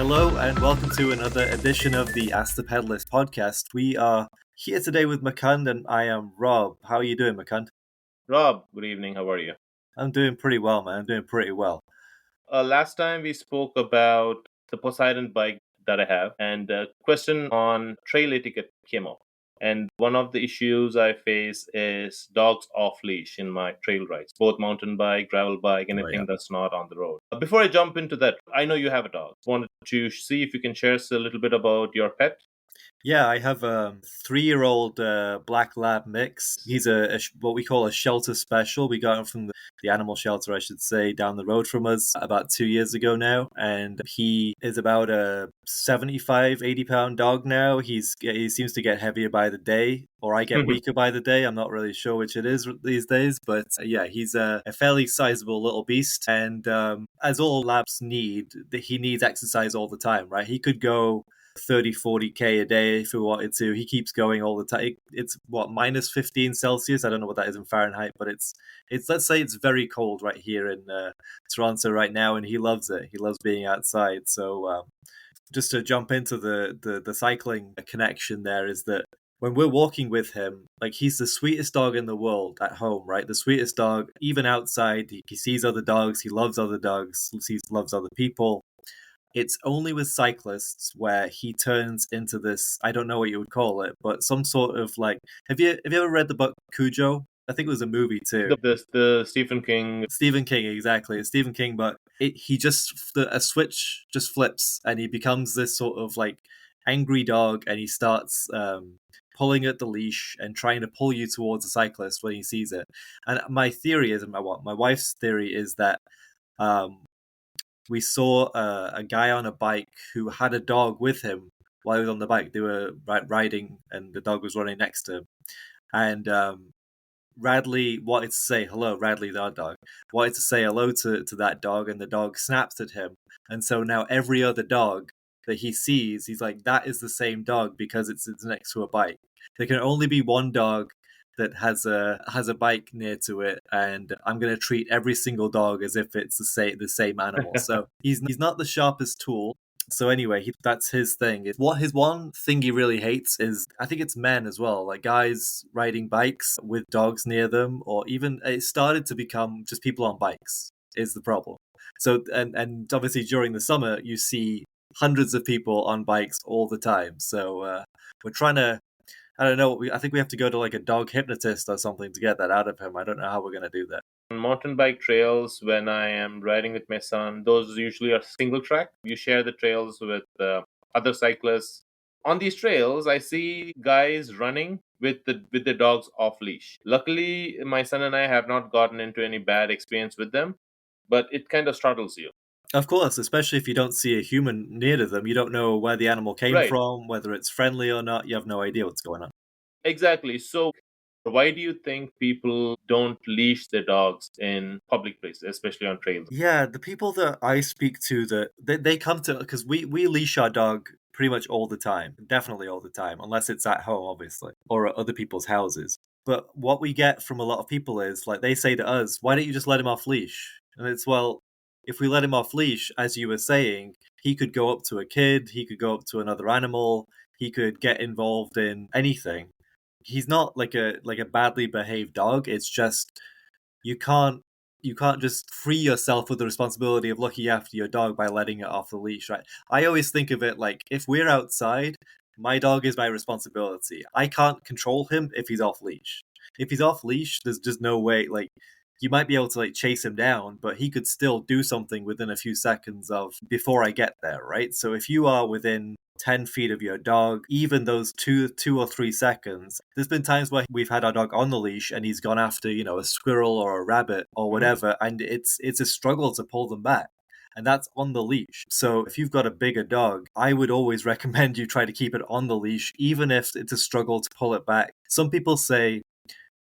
Hello and welcome to another edition of the Ask the Pedalist podcast. We are here today with Makund and I am Rob. How are you doing, Makund? Rob, good evening. How are you? I'm doing pretty well, man. I'm doing pretty well. Last time we spoke about the Poseidon bike that I have, and a question on trail etiquette came up. And one of the issues I face is dogs off leash in my trail rides, both mountain bike, gravel bike, Oh, yeah. anything that's not on the road. Before I jump into that, I know you have a dog. Wanted to see if you can share us a little bit about your pet. Yeah, I have a 3-year-old black lab mix. He's what we call a shelter special. We got him from the animal shelter, I should say, down the road from us about 2 years ago now. And he is about a 75, 80-pound dog now. He seems to get heavier by the day, or I get weaker by the day. I'm not really sure which it is these days. But yeah, he's a fairly sizable little beast. And as all labs need, he needs exercise all the time, right? He could go 30, 40K a day if we wanted to. He keeps going all the time. It's what, minus 15 Celsius? I don't know what that is in Fahrenheit, but it's let's say it's very cold right here in Toronto right now, and he loves it. He loves being outside. So just to jump into the cycling connection there is that when we're walking with him, like, he's the sweetest dog in the world at home, right? The sweetest dog, even outside. He sees other dogs. He loves other dogs. He loves other people. It's only with cyclists where he turns into this, I don't know what you would call it, but some sort of like, have you ever read the book Cujo? I think it was a movie too. The Stephen King. Stephen King, exactly. It's Stephen King, but a switch just flips and he becomes this sort of like angry dog, and he starts pulling at the leash and trying to pull you towards a cyclist when he sees it. And my theory is, and my wife's theory is that um, we saw a guy on a bike who had a dog with him while he was on the bike. They were riding, and the dog was running next to him. And Radley wanted to say hello. Radley, our dog, wanted to say hello to that dog, and the dog snapped at him. And so now every other dog that he sees, he's like, that is the same dog because it's next to a bike. There can only be one dog that has a bike near to it, and I'm gonna treat every single dog as if it's the same animal. So he's not the sharpest tool. So anyway, that's his thing. What his one thing he really hates is, I think it's men as well, like guys riding bikes with dogs near them, or even it started to become just people on bikes is the problem. So and obviously during the summer you see hundreds of people on bikes all the time. So we're trying to, I don't know. I think we have to go to like a dog hypnotist or something to get that out of him. I don't know how we're going to do that. On mountain bike trails, when I am riding with my son, those usually are single track. You share the trails with other cyclists. On these trails, I see guys running with the dogs off leash. Luckily, my son and I have not gotten into any bad experience with them, but it kind of startles you. Of course, especially if you don't see a human near to them, you don't know where the animal came Right, from, whether it's friendly or not. You have no idea what's going on. exactly. So, why do you think people don't leash their dogs in public places, especially on trails? Yeah, the people that I speak to, that they come to, because we leash our dog pretty much all the time, definitely all the time, unless it's at home, obviously, or at other people's houses. But what we get from a lot of people is, like, they say to us, "Why don't you just let him off leash?" And it's, well, if we let him off leash, as you were saying, he could go up to a kid, he could go up to another animal, he could get involved in anything. He's not like a badly behaved dog. It's just you can't you can't just free yourself with the responsibility of looking after your dog by letting it off the leash, right? I always think of it like, if we're outside, my dog is my responsibility. I can't control him if he's off leash. If he's off leash, there's just no way, like, you might be able to like chase him down, but he could still do something within a few seconds of before I get there, right? So if you are within 10 feet of your dog, even those 2 or 3 seconds. There's been times where we've had our dog on the leash and he's gone after, a squirrel or a rabbit or whatever, and it's a struggle to pull them back. And that's on the leash. So if you've got a bigger dog, I would always recommend you try to keep it on the leash, even if it's a struggle to pull it back. Some people say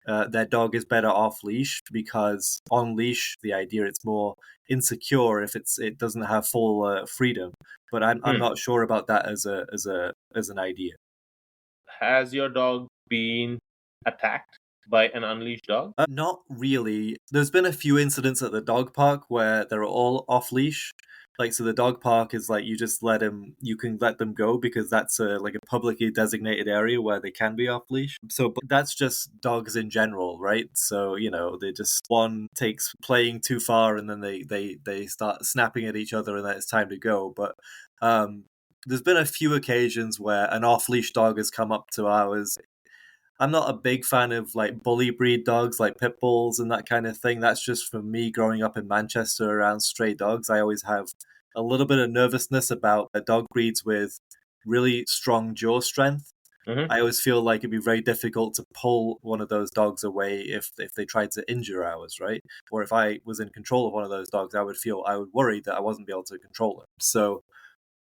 their dog is better off leash because on leash, the idea, it's more insecure if it doesn't have full freedom. But I'm Hmm. not sure about that as an idea. Has your dog been attacked by an unleashed dog? Not really. There's been a few incidents at the dog park where they're all off leash, Like, so the dog park is like you can let them go because that's a like a publicly designated area where they can be off leash. So, but that's just dogs in general, right? So, they just one takes playing too far and then they start snapping at each other and then it's time to go. But there's been a few occasions where an off leash dog has come up to ours. I'm not a big fan of like bully breed dogs like pit bulls and that kind of thing. That's just for me growing up in Manchester around stray dogs. I always have a little bit of nervousness about dog breeds with really strong jaw strength. Hmm. I always feel like it'd be very difficult to pull one of those dogs away if they tried to injure ours, right? Or if I was in control of one of those dogs, I would worry that I wasn't be able to control it. So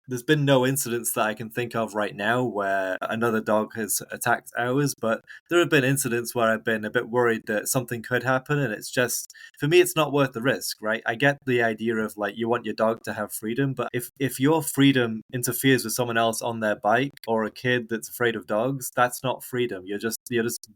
there's been no incidents that I can think of right now where another dog has attacked ours, but there have been incidents where I've been a bit worried that something could happen, and it's just for me, it's not worth the risk, right? I get the idea of like you want your dog to have freedom, but if your freedom interferes with someone else on their bike or a kid that's afraid of dogs, that's not freedom. You're just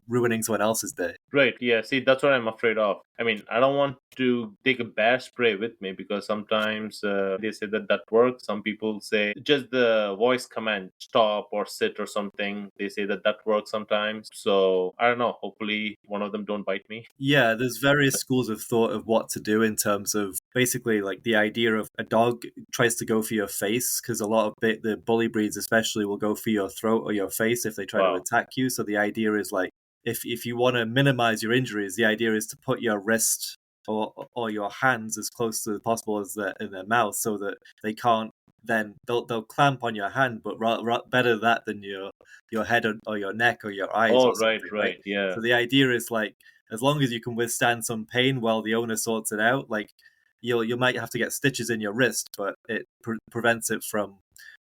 ruining someone else's day. Right. Yeah. See, that's what I'm afraid of. I mean, I don't want to take a bear spray with me because sometimes they say that that works. Some people say just the voice command, stop or sit or something. They say that that works sometimes. So I don't know. Hopefully, one of them don't bite me. Yeah, there's various schools of thought of what to do in terms of basically like the idea of a dog tries to go for your face because a lot of the bully breeds especially will go for your throat or your face if they try to Wow. attack you. So the idea is like if you want to minimize your injuries, the idea is to put your wrist or your hands as close to possible as in their mouth so that they can't then they'll clamp on your hand, but better that than your head or your neck or your eyes Oh, or right, something, right? right. Yeah. So the idea is like as long as you can withstand some pain while the owner sorts it out, like you might have to get stitches in your wrist, but it prevents it from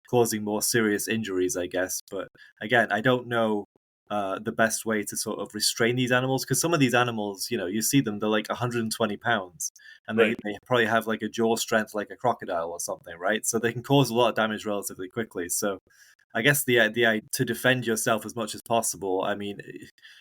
causing more serious injuries, I guess. But again, I don't know the best way to sort of restrain these animals because some of these animals, you see them, they're like 120 pounds and Right. they probably have like a jaw strength like a crocodile or something, right? So they can cause a lot of damage relatively quickly. So I guess the to defend yourself as much as possible. I mean,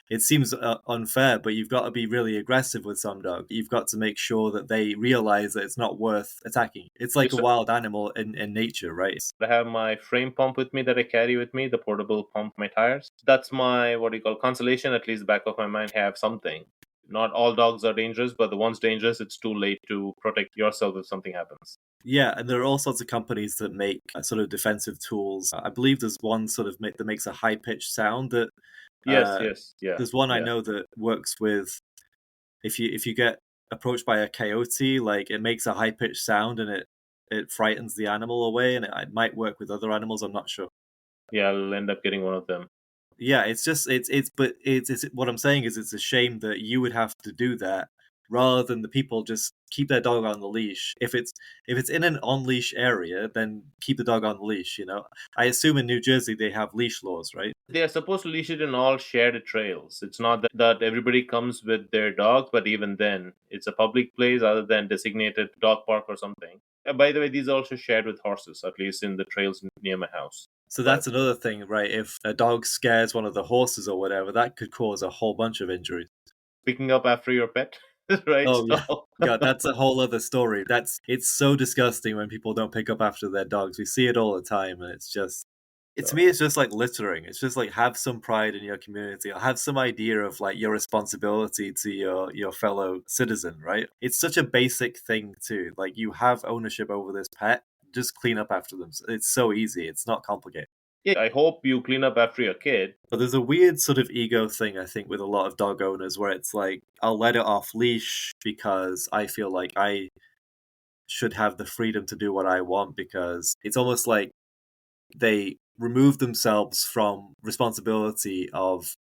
it seems unfair, but you've got to be really aggressive with some dogs. You've got to make sure that they realize that it's not worth attacking. It's like Yes, a sir. wild animal in nature, right? I have my frame pump with me that I carry with me, the portable pump my tires. That's my what do you call consolation. At least back of my mind, have something. Not all dogs are dangerous, but the ones dangerous, it's too late to protect yourself if something happens. Yeah, and there are all sorts of companies that make sort of defensive tools. I believe there's one sort of that makes a high pitched sound that Yes, uh, yes, yeah, there's one I yeah, know that works with if you get approached by a coyote, like it makes a high pitched sound and it frightens the animal away, and it might work with other animals. I'm not sure. yeah. I'll end up getting one of them. Yeah, it's just but it's what I'm saying is it's a shame that you would have to do that rather than the people just keep their dog on the leash. If it's in an on leash area, then keep the dog on the leash. I assume in New Jersey they have leash laws, right? They are supposed to leash it in all shared trails. It's not that everybody comes with their dogs, but even then, it's a public place other than designated dog park or something. By the way, these are also shared with horses, at least in the trails near my house. So But that's another thing, right? If a dog scares one of the horses or whatever, that could cause a whole bunch of injuries. picking up after your pet, right? Oh yeah. So God, that's a whole other story. It's so disgusting when people don't pick up after their dogs. We see it all the time and to so me it's just like littering. It's just like have some pride in your community or have some idea of like your responsibility to your fellow citizen, right? It's such a basic thing too. Like you have ownership over this pet, just clean up after them. It's so easy. It's not complicated. yeah, I hope you clean up after your kid. But there's a weird sort of ego thing, I think, with a lot of dog owners where it's like, I'll let it off leash because I feel like I should have the freedom to do what I want because it's almost like they remove themselves from responsibility of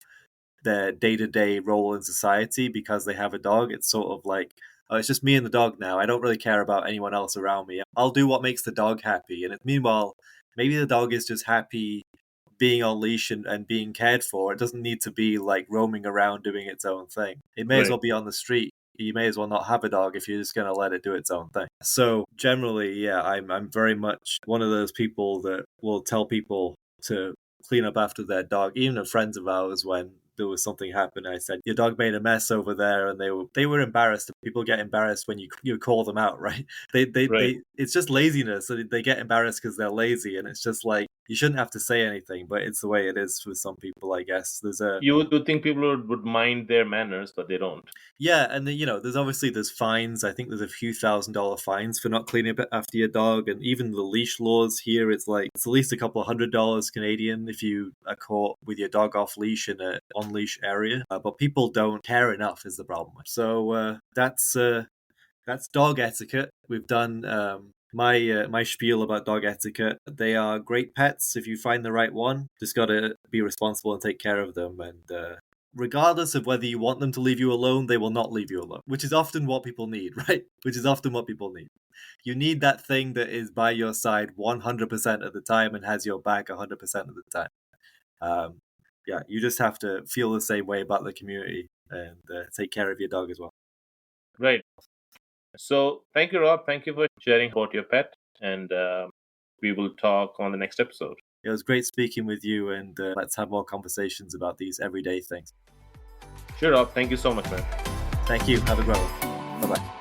their day-to-day role in society because they have a dog. It's sort of like, oh, it's just me and the dog now. I don't really care about anyone else around me. I'll do what makes the dog happy. And meanwhile, maybe the dog is just happy being on leash and being cared for. It doesn't need to be like roaming around doing its own thing. It may as Right. well be on the street. You may as well not have a dog if you're just going to let it do its own thing. So generally, yeah, I'm very much one of those people that will tell people to clean up after their dog, even friends of ours when there was something happened. I said, your dog made a mess over there, and they were embarrassed. People get embarrassed when you call them out, right? Right. It's just laziness. So they get embarrassed because they're lazy, and it's just like you shouldn't have to say anything, but it's the way it is for some people, I guess. You would think people would mind their manners, but they don't. Yeah, and then, there's fines. I think there's a few $1,000 fines for not cleaning up after your dog, and even the leash laws here, it's at least a couple of $100 Canadian if you are caught with your dog off leash in an on leash area. But people don't care enough is the problem. So that's dog etiquette. We've done my spiel about dog etiquette. They are great pets if you find the right one. Just got to be responsible and take care of them. And regardless of whether you want them to leave you alone, they will not leave you alone, which is often what people need, right? Which is often what people need. You need that thing that is by your side 100% of the time and has your back 100% of the time. Yeah, you just have to feel the same way about the community and take care of your dog as well. Right. So thank you, Rob. Thank you for sharing about your pet, and we will talk on the next episode. It was great speaking with you, and let's have more conversations about these everyday things. Sure, Rob. Thank you so much, man. Thank you. Have a great one. Bye bye.